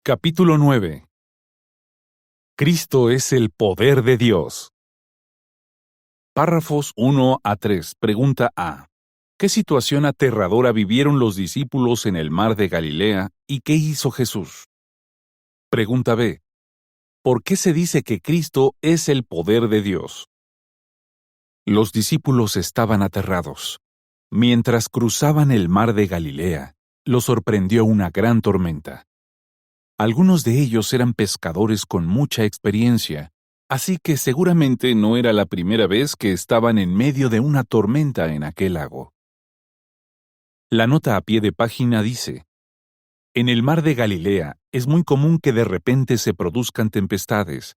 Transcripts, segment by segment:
Capítulo 9. Cristo es el poder de Dios. Párrafos 1 a 3. Pregunta A. ¿Qué situación aterradora vivieron los discípulos en el mar de Galilea y qué hizo Jesús? Pregunta B. ¿Por qué se dice que Cristo es el poder de Dios? Los discípulos estaban aterrados. Mientras cruzaban el mar de Galilea, los sorprendió una gran tormenta. Algunos de ellos eran pescadores con mucha experiencia, así que seguramente no era la primera vez que estaban en medio de una tormenta en aquel lago. La nota a pie de página dice: en el mar de Galilea es muy común que de repente se produzcan tempestades.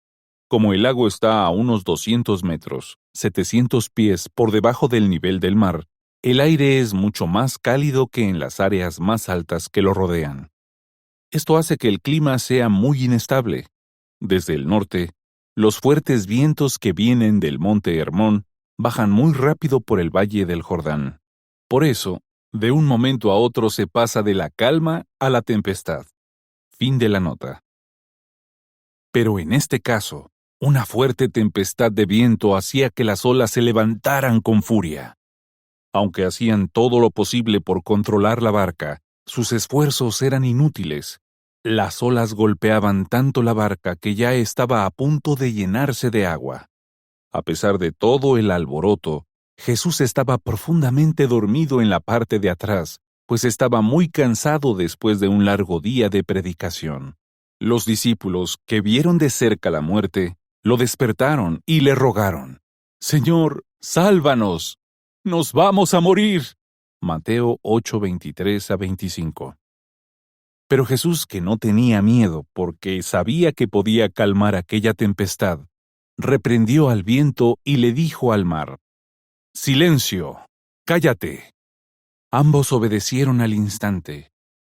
Como el lago está a unos 200 metros, 700 pies por debajo del nivel del mar, el aire es mucho más cálido que en las áreas más altas que lo rodean. Esto hace que el clima sea muy inestable. Desde el norte, los fuertes vientos que vienen del monte Hermón bajan muy rápido por el valle del Jordán. Por eso, de un momento a otro se pasa de la calma a la tempestad. Fin de la nota. Pero en este caso, una fuerte tempestad de viento hacía que las olas se levantaran con furia. Aunque hacían todo lo posible por controlar la barca, sus esfuerzos eran inútiles. Las olas golpeaban tanto la barca que ya estaba a punto de llenarse de agua. A pesar de todo el alboroto, Jesús estaba profundamente dormido en la parte de atrás, pues estaba muy cansado después de un largo día de predicación. Los discípulos, que vieron de cerca la muerte, lo despertaron y le rogaron: «Señor, sálvanos, nos vamos a morir». Mateo 8:23-25. Pero Jesús, que no tenía miedo porque sabía que podía calmar aquella tempestad, reprendió al viento y le dijo al mar: «Silencio, cállate». Ambos obedecieron al instante.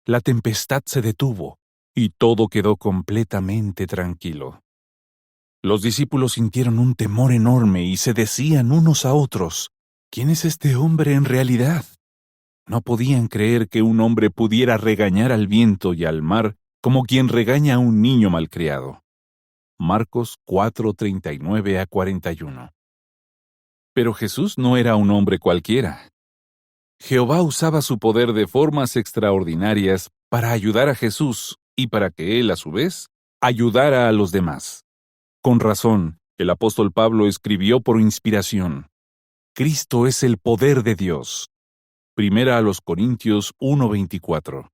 La tempestad se detuvo y todo quedó completamente tranquilo. Los discípulos sintieron un temor enorme y se decían unos a otros: «¿Quién es este hombre en realidad?». No podían creer que un hombre pudiera regañar al viento y al mar como quien regaña a un niño malcriado. Marcos 4:39-41. Pero Jesús no era un hombre cualquiera. Jehová usaba su poder de formas extraordinarias para ayudar a Jesús y para que él, a su vez, ayudara a los demás. Con razón, el apóstol Pablo escribió por inspiración: «Cristo es el poder de Dios». Primera a los Corintios 1:24.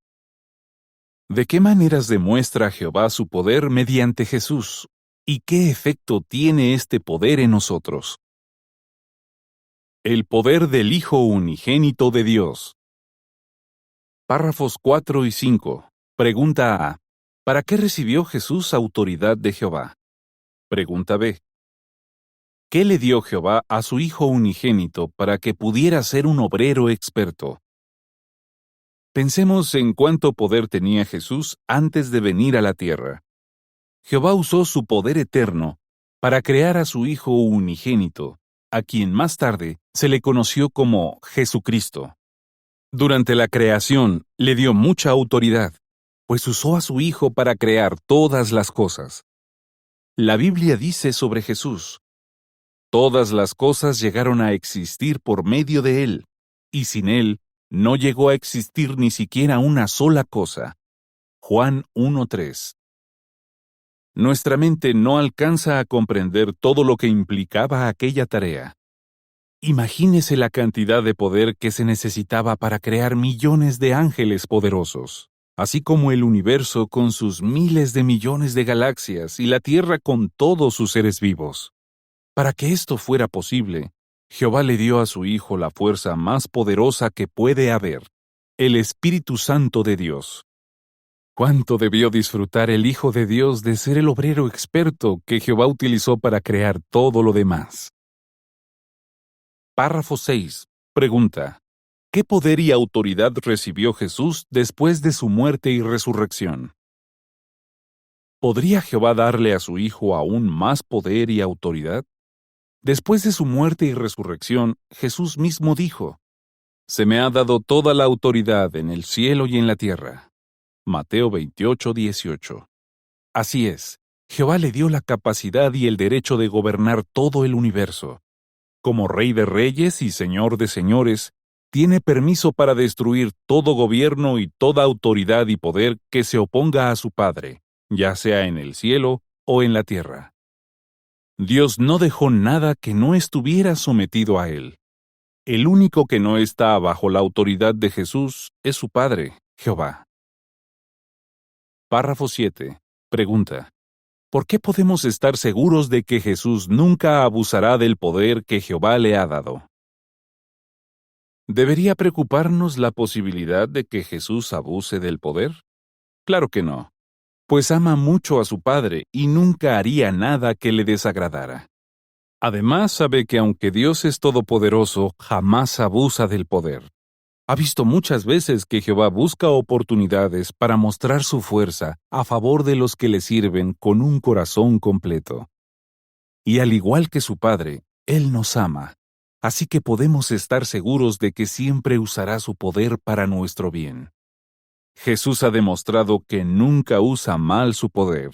¿De qué maneras demuestra Jehová su poder mediante Jesús? ¿Y qué efecto tiene este poder en nosotros? El poder del Hijo unigénito de Dios. Párrafos 4 y 5. Pregunta A. ¿Para qué recibió Jesús autoridad de Jehová? Pregunta B. ¿Qué le dio Jehová a su Hijo unigénito para que pudiera ser un obrero experto? Pensemos en cuánto poder tenía Jesús antes de venir a la tierra. Jehová usó su poder eterno para crear a su Hijo unigénito, a quien más tarde se le conoció como Jesucristo. Durante la creación le dio mucha autoridad, pues usó a su Hijo para crear todas las cosas. La Biblia dice sobre Jesús: «Todas las cosas llegaron a existir por medio de Él, y sin Él no llegó a existir ni siquiera una sola cosa». Juan 1:3. Nuestra mente no alcanza a comprender todo lo que implicaba aquella tarea. Imagínese la cantidad de poder que se necesitaba para crear millones de ángeles poderosos, así como el universo con sus miles de millones de galaxias y la Tierra con todos sus seres vivos. Para que esto fuera posible, Jehová le dio a su Hijo la fuerza más poderosa que puede haber, el Espíritu Santo de Dios. ¿Cuánto debió disfrutar el Hijo de Dios de ser el obrero experto que Jehová utilizó para crear todo lo demás? Párrafo 6. Pregunta: ¿qué poder y autoridad recibió Jesús después de su muerte y resurrección? ¿Podría Jehová darle a su Hijo aún más poder y autoridad? Después de su muerte y resurrección, Jesús mismo dijo: «Se me ha dado toda la autoridad en el cielo y en la tierra». Mateo 28:18. Así es, Jehová le dio la capacidad y el derecho de gobernar todo el universo. Como Rey de Reyes y Señor de Señores, tiene permiso para destruir todo gobierno y toda autoridad y poder que se oponga a su Padre, ya sea en el cielo o en la tierra. Dios no dejó nada que no estuviera sometido a Él. El único que no está bajo la autoridad de Jesús es su Padre, Jehová. Párrafo 7. Pregunta: ¿por qué podemos estar seguros de que Jesús nunca abusará del poder que Jehová le ha dado? ¿Debería preocuparnos la posibilidad de que Jesús abuse del poder? Claro que no, pues ama mucho a su Padre y nunca haría nada que le desagradara. Además, sabe que aunque Dios es todopoderoso, jamás abusa del poder. Ha visto muchas veces que Jehová busca oportunidades para mostrar su fuerza a favor de los que le sirven con un corazón completo. Y al igual que su Padre, Él nos ama, así que podemos estar seguros de que siempre usará su poder para nuestro bien. Jesús ha demostrado que nunca usa mal su poder.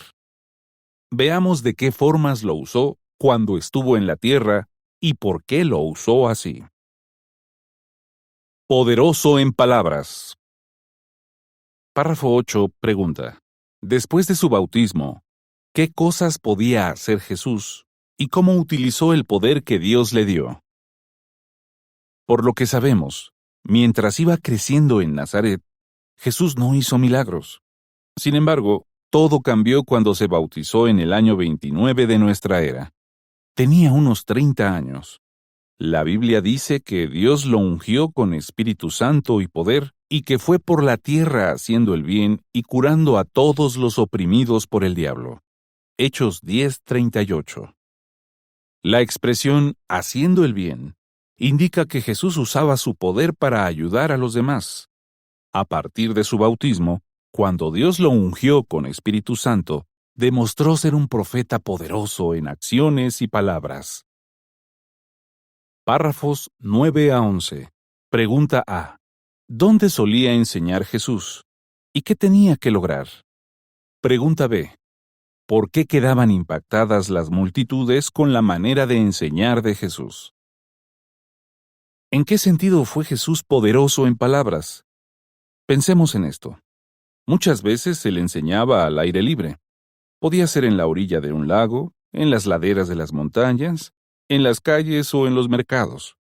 Veamos de qué formas lo usó cuando estuvo en la tierra y por qué lo usó así. Poderoso en palabras. Párrafo 8. Pregunta: después de su bautismo, ¿qué cosas podía hacer Jesús y cómo utilizó el poder que Dios le dio? Por lo que sabemos, mientras iba creciendo en Nazaret, Jesús no hizo milagros. Sin embargo, todo cambió cuando se bautizó en el año 29 de nuestra era. Tenía unos 30 años. La Biblia dice que Dios lo ungió con Espíritu Santo y poder, y que fue por la tierra haciendo el bien y curando a todos los oprimidos por el diablo. Hechos 10:38. La expresión haciendo el bien indica que Jesús usaba su poder para ayudar a los demás. A partir de su bautismo, cuando Dios lo ungió con Espíritu Santo, demostró ser un profeta poderoso en acciones y palabras. Párrafos 9 a 11. Pregunta A. ¿Dónde solía enseñar Jesús? ¿Y qué tenía que lograr? Pregunta B. ¿Por qué quedaban impactadas las multitudes con la manera de enseñar de Jesús? ¿En qué sentido fue Jesús poderoso en palabras? Pensemos en esto. Muchas veces él enseñaba al aire libre. Podía ser en la orilla de un lago, en las laderas de las montañas, en las calles o en los mercados.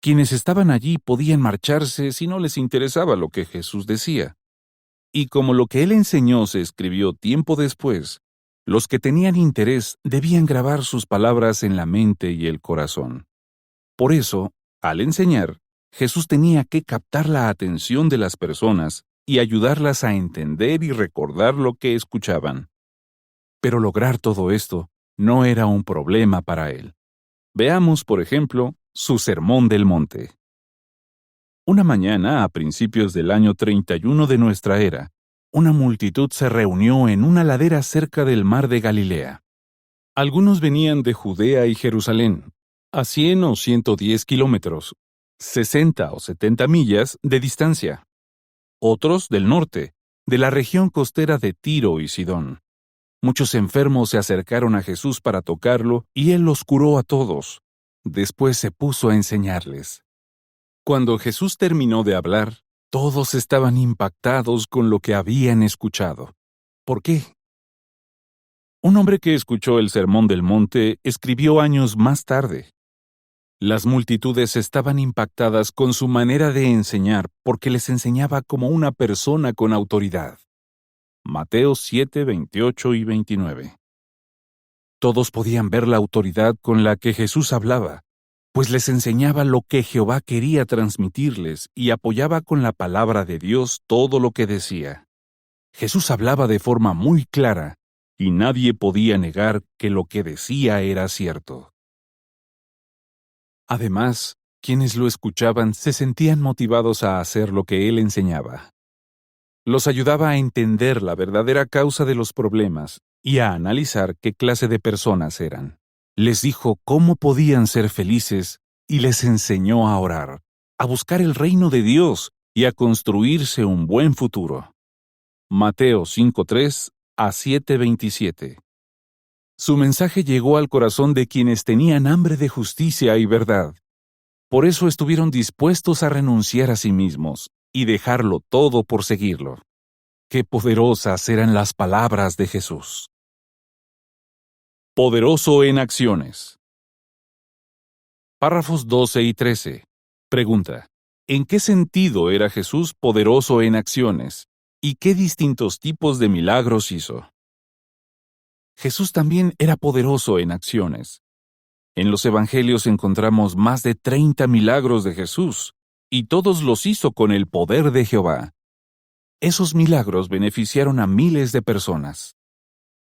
Quienes estaban allí podían marcharse si no les interesaba lo que Jesús decía. Y como lo que él enseñó se escribió tiempo después, los que tenían interés debían grabar sus palabras en la mente y el corazón. Por eso, al enseñar, Jesús tenía que captar la atención de las personas y ayudarlas a entender y recordar lo que escuchaban. Pero lograr todo esto no era un problema para él. Veamos, por ejemplo, su Sermón del Monte. Una mañana, a principios del año 31 de nuestra era, una multitud se reunió en una ladera cerca del mar de Galilea. Algunos venían de Judea y Jerusalén, a 100 o 110 kilómetros, 60 o 70 millas de distancia. Otros del norte, de la región costera de Tiro y Sidón. Muchos enfermos se acercaron a Jesús para tocarlo y él los curó a todos. Después se puso a enseñarles. Cuando Jesús terminó de hablar, todos estaban impactados con lo que habían escuchado. ¿Por qué? Un hombre que escuchó el Sermón del Monte escribió años más tarde: las multitudes estaban impactadas con su manera de enseñar porque les enseñaba como una persona con autoridad. Mateo 7, 28 y 29. Todos podían ver la autoridad con la que Jesús hablaba, pues les enseñaba lo que Jehová quería transmitirles y apoyaba con la palabra de Dios todo lo que decía. Jesús hablaba de forma muy clara, y nadie podía negar que lo que decía era cierto. Además, quienes lo escuchaban se sentían motivados a hacer lo que él enseñaba. Los ayudaba a entender la verdadera causa de los problemas y a analizar qué clase de personas eran. Les dijo cómo podían ser felices y les enseñó a orar, a buscar el reino de Dios y a construirse un buen futuro. Mateo 5:3 a 7:27. Su mensaje llegó al corazón de quienes tenían hambre de justicia y verdad. Por eso estuvieron dispuestos a renunciar a sí mismos y dejarlo todo por seguirlo. Qué poderosas eran las palabras de Jesús. Poderoso en acciones. Párrafos 12 y 13. Pregunta: ¿en qué sentido era Jesús poderoso en acciones? ¿Y qué distintos tipos de milagros hizo? Jesús también era poderoso en acciones. En los Evangelios encontramos más de 30 milagros de Jesús, y todos los hizo con el poder de Jehová. Esos milagros beneficiaron a miles de personas.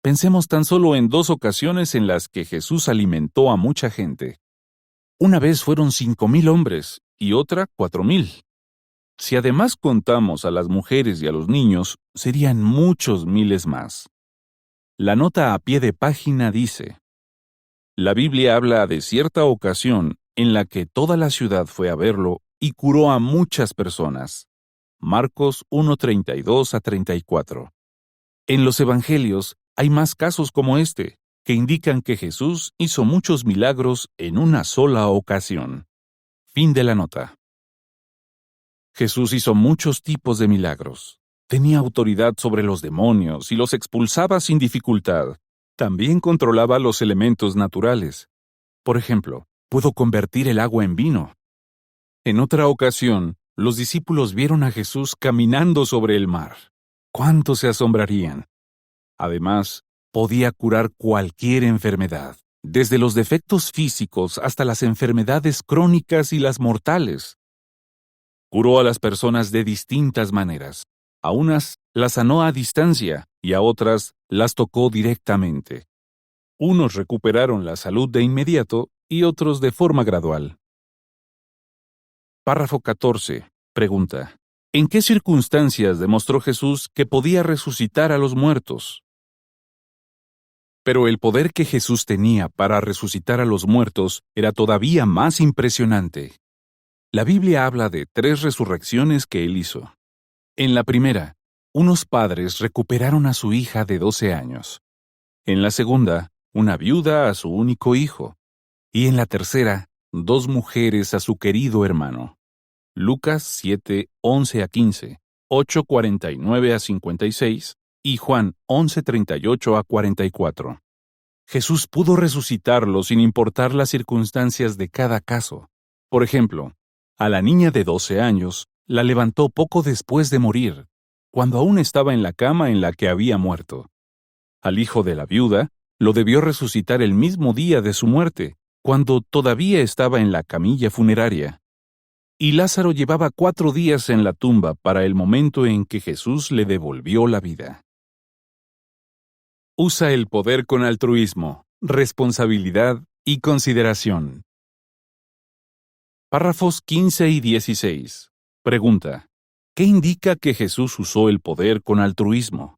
Pensemos tan solo en 2 ocasiones en las que Jesús alimentó a mucha gente. Una vez fueron 5,000 hombres y otra 4,000. Si además contamos a las mujeres y a los niños, serían muchos miles más. La nota a pie de página dice: la Biblia habla de cierta ocasión en la que toda la ciudad fue a verlo y curó a muchas personas. Marcos 1:32 a 34. En los Evangelios hay más casos como este, que indican que Jesús hizo muchos milagros en una sola ocasión. Fin de la nota. Jesús hizo muchos tipos de milagros. Tenía autoridad sobre los demonios y los expulsaba sin dificultad. También controlaba los elementos naturales. Por ejemplo, pudo convertir el agua en vino. En otra ocasión, los discípulos vieron a Jesús caminando sobre el mar. ¿Cuántos se asombrarían? Además, podía curar cualquier enfermedad, desde los defectos físicos hasta las enfermedades crónicas y las mortales. Curó a las personas de distintas maneras. A unas las sanó a distancia y a otras las tocó directamente. Unos recuperaron la salud de inmediato y otros de forma gradual. Párrafo 14. Pregunta: ¿en qué circunstancias demostró Jesús que podía resucitar a los muertos? Pero el poder que Jesús tenía para resucitar a los muertos era todavía más impresionante. La Biblia habla de 3 resurrecciones que él hizo. En la primera, unos padres recuperaron a su hija de 12 años. En la segunda, una viuda a su único hijo. Y en la tercera, 2 mujeres a su querido hermano. Lucas 7, 11 a 15, 8, 49 a 56 y Juan 11, 38 a 44. Jesús pudo resucitarlo sin importar las circunstancias de cada caso. Por ejemplo, a la niña de 12 años la levantó poco después de morir, cuando aún estaba en la cama en la que había muerto. Al hijo de la viuda lo debió resucitar el mismo día de su muerte, cuando todavía estaba en la camilla funeraria. Y Lázaro llevaba 4 días en la tumba para el momento en que Jesús le devolvió la vida. Usa el poder con altruismo, responsabilidad y consideración. Párrafos 15 y 16. Pregunta: ¿qué indica que Jesús usó el poder con altruismo?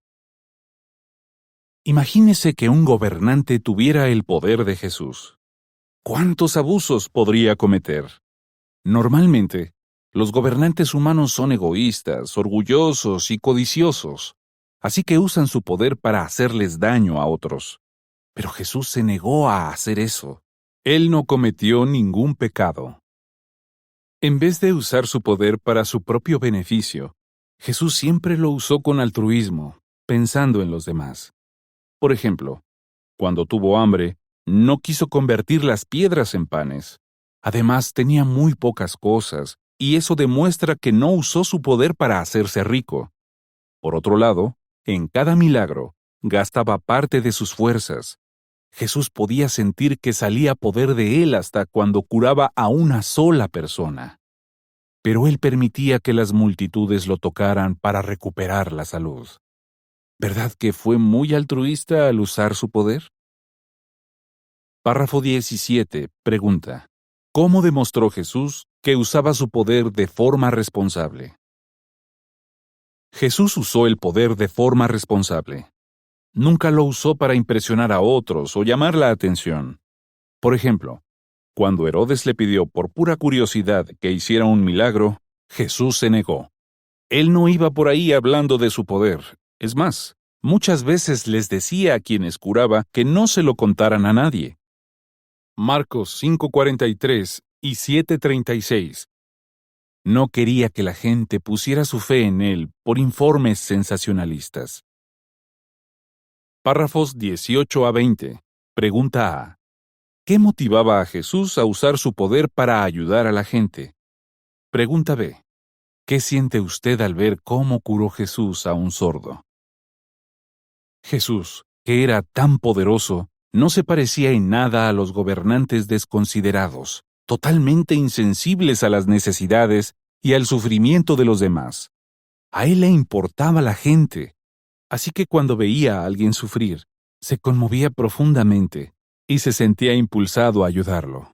Imagínese que un gobernante tuviera el poder de Jesús. ¿Cuántos abusos podría cometer? Normalmente, los gobernantes humanos son egoístas, orgullosos y codiciosos, así que usan su poder para hacerles daño a otros. Pero Jesús se negó a hacer eso. Él no cometió ningún pecado. En vez de usar su poder para su propio beneficio, Jesús siempre lo usó con altruismo, pensando en los demás. Por ejemplo, cuando tuvo hambre, no quiso convertir las piedras en panes. Además, tenía muy pocas cosas, y eso demuestra que no usó su poder para hacerse rico. Por otro lado, en cada milagro, gastaba parte de sus fuerzas. Jesús podía sentir que salía poder de él hasta cuando curaba a una sola persona. Pero él permitía que las multitudes lo tocaran para recuperar la salud. ¿Verdad que fue muy altruista al usar su poder? Párrafo 17. Pregunta: ¿cómo demostró Jesús que usaba su poder de forma responsable? Jesús usó el poder de forma responsable. Nunca lo usó para impresionar a otros o llamar la atención. Por ejemplo, cuando Herodes le pidió por pura curiosidad que hiciera un milagro, Jesús se negó. Él no iba por ahí hablando de su poder. Es más, muchas veces les decía a quienes curaba que no se lo contaran a nadie. Marcos 5:43 y 7:36. No quería que la gente pusiera su fe en él por informes sensacionalistas. Párrafos 18 a 20. Pregunta A. ¿Qué motivaba a Jesús a usar su poder para ayudar a la gente? Pregunta B. ¿Qué siente usted al ver cómo curó Jesús a un sordo? Jesús, que era tan poderoso, no se parecía en nada a los gobernantes desconsiderados, totalmente insensibles a las necesidades y al sufrimiento de los demás. A él le importaba la gente, así que cuando veía a alguien sufrir, se conmovía profundamente y se sentía impulsado a ayudarlo.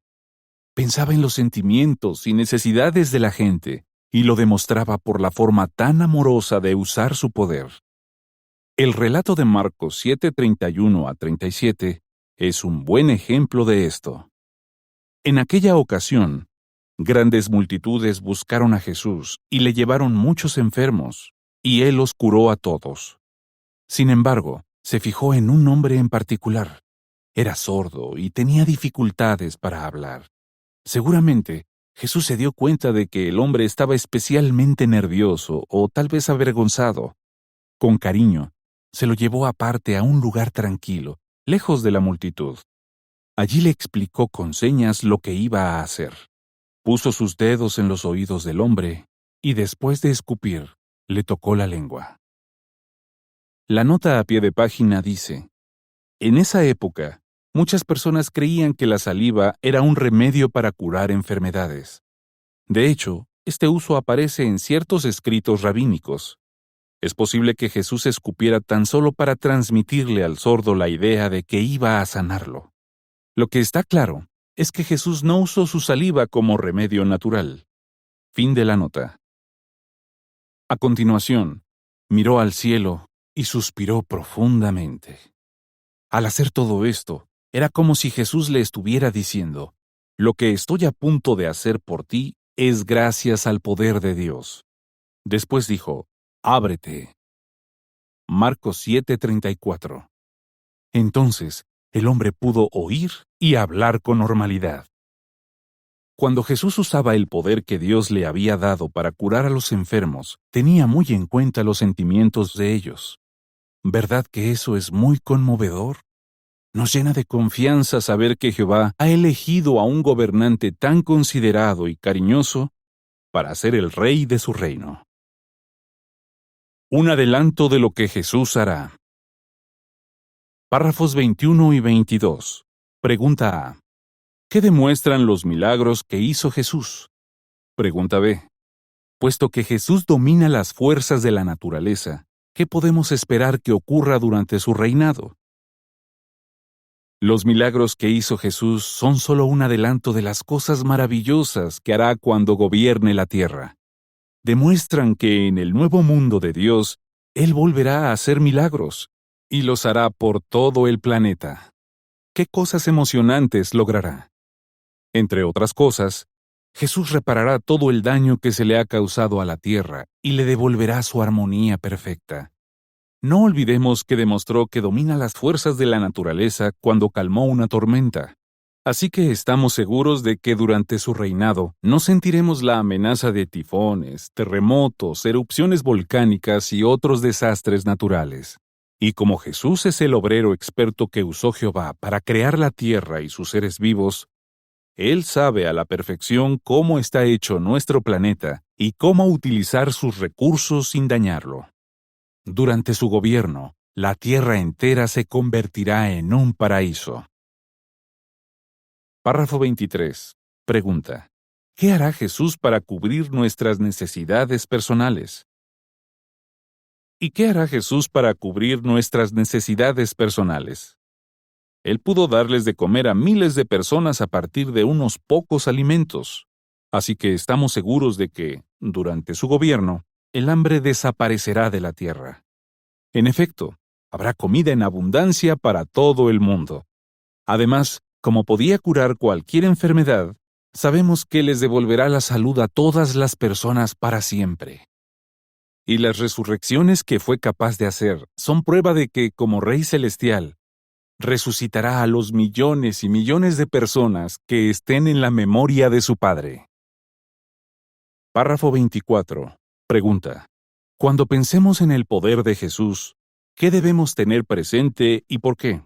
Pensaba en los sentimientos y necesidades de la gente y lo demostraba por la forma tan amorosa de usar su poder. El relato de Marcos 7:31 a 37 es un buen ejemplo de esto. En aquella ocasión, grandes multitudes buscaron a Jesús y le llevaron muchos enfermos, y él los curó a todos. Sin embargo, se fijó en un hombre en particular. Era sordo y tenía dificultades para hablar. Seguramente, Jesús se dio cuenta de que el hombre estaba especialmente nervioso o tal vez avergonzado. Con cariño, se lo llevó aparte a un lugar tranquilo, lejos de la multitud. Allí le explicó con señas lo que iba a hacer. Puso sus dedos en los oídos del hombre y después de escupir, le tocó la lengua. La nota a pie de página dice: en esa época, muchas personas creían que la saliva era un remedio para curar enfermedades. De hecho, este uso aparece en ciertos escritos rabínicos. Es posible que Jesús escupiera tan solo para transmitirle al sordo la idea de que iba a sanarlo. Lo que está claro es que Jesús no usó su saliva como remedio natural. Fin de la nota. A continuación, miró al cielo y suspiró profundamente. Al hacer todo esto, era como si Jesús le estuviera diciendo: lo que estoy a punto de hacer por ti es gracias al poder de Dios. Después dijo: ábrete. Marcos 7:34. Entonces, el hombre pudo oír y hablar con normalidad. Cuando Jesús usaba el poder que Dios le había dado para curar a los enfermos, tenía muy en cuenta los sentimientos de ellos. ¿Verdad que eso es muy conmovedor? Nos llena de confianza saber que Jehová ha elegido a un gobernante tan considerado y cariñoso para ser el rey de su reino. Un adelanto de lo que Jesús hará. Párrafos 21 y 22. Pregunta A. ¿Qué demuestran los milagros que hizo Jesús? Pregunta B. Puesto que Jesús domina las fuerzas de la naturaleza, ¿qué podemos esperar que ocurra durante su reinado? Los milagros que hizo Jesús son solo un adelanto de las cosas maravillosas que hará cuando gobierne la tierra. Demuestran que en el nuevo mundo de Dios, Él volverá a hacer milagros, y los hará por todo el planeta. ¿Qué cosas emocionantes logrará? Entre otras cosas, Jesús reparará todo el daño que se le ha causado a la tierra y le devolverá su armonía perfecta. No olvidemos que demostró que domina las fuerzas de la naturaleza cuando calmó una tormenta. Así que estamos seguros de que durante su reinado no sentiremos la amenaza de tifones, terremotos, erupciones volcánicas y otros desastres naturales. Y como Jesús es el obrero experto que usó Jehová para crear la tierra y sus seres vivos, Él sabe a la perfección cómo está hecho nuestro planeta y cómo utilizar sus recursos sin dañarlo. Durante su gobierno, la tierra entera se convertirá en un paraíso. Párrafo 23. Pregunta: ¿qué hará Jesús para cubrir nuestras necesidades personales? ¿Y qué hará Jesús para cubrir nuestras necesidades personales? Él pudo darles de comer a miles de personas a partir de unos pocos alimentos. Así que estamos seguros de que, durante su gobierno, el hambre desaparecerá de la tierra. En efecto, habrá comida en abundancia para todo el mundo. Además, como podía curar cualquier enfermedad, sabemos que les devolverá la salud a todas las personas para siempre. Y las resurrecciones que fue capaz de hacer son prueba de que, como Rey Celestial, resucitará a los millones y millones de personas que estén en la memoria de su Padre. Párrafo 24. Pregunta. Cuando pensemos en el poder de Jesús, ¿qué debemos tener presente y por qué?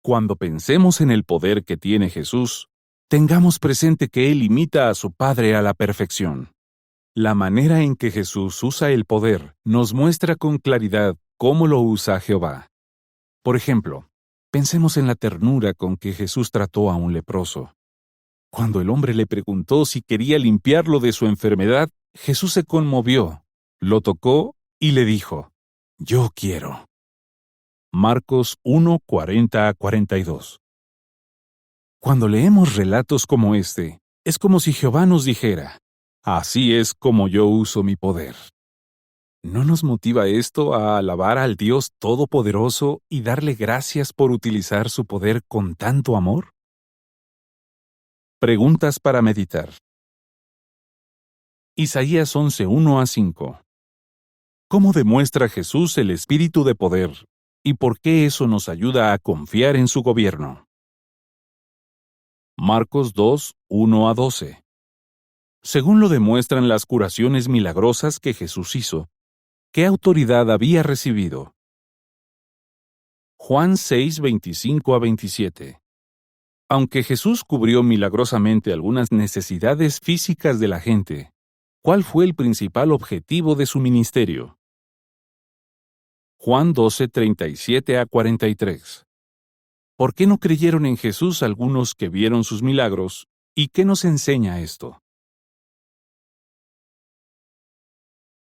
Cuando pensemos en el poder que tiene Jesús, tengamos presente que Él imita a su Padre a la perfección. La manera en que Jesús usa el poder nos muestra con claridad cómo lo usa Jehová. Por ejemplo, pensemos en la ternura con que Jesús trató a un leproso. Cuando el hombre le preguntó si quería limpiarlo de su enfermedad, Jesús se conmovió, lo tocó y le dijo, «Yo quiero». Marcos 1:40-42. Cuando leemos relatos como este, es como si Jehová nos dijera, «Así es como yo uso mi poder». ¿No nos motiva esto a alabar al Dios Todopoderoso y darle gracias por utilizar su poder con tanto amor? Preguntas para meditar. Isaías 11:1-5. ¿Cómo demuestra Jesús el espíritu de poder y por qué eso nos ayuda a confiar en su gobierno? Marcos 2:1-12. Según lo demuestran las curaciones milagrosas que Jesús hizo, ¿qué autoridad había recibido? Juan 6:25-27. Aunque Jesús cubrió milagrosamente algunas necesidades físicas de la gente, ¿cuál fue el principal objetivo de su ministerio? Juan 12:37-43. ¿Por qué no creyeron en Jesús algunos que vieron sus milagros? ¿Y qué nos enseña esto?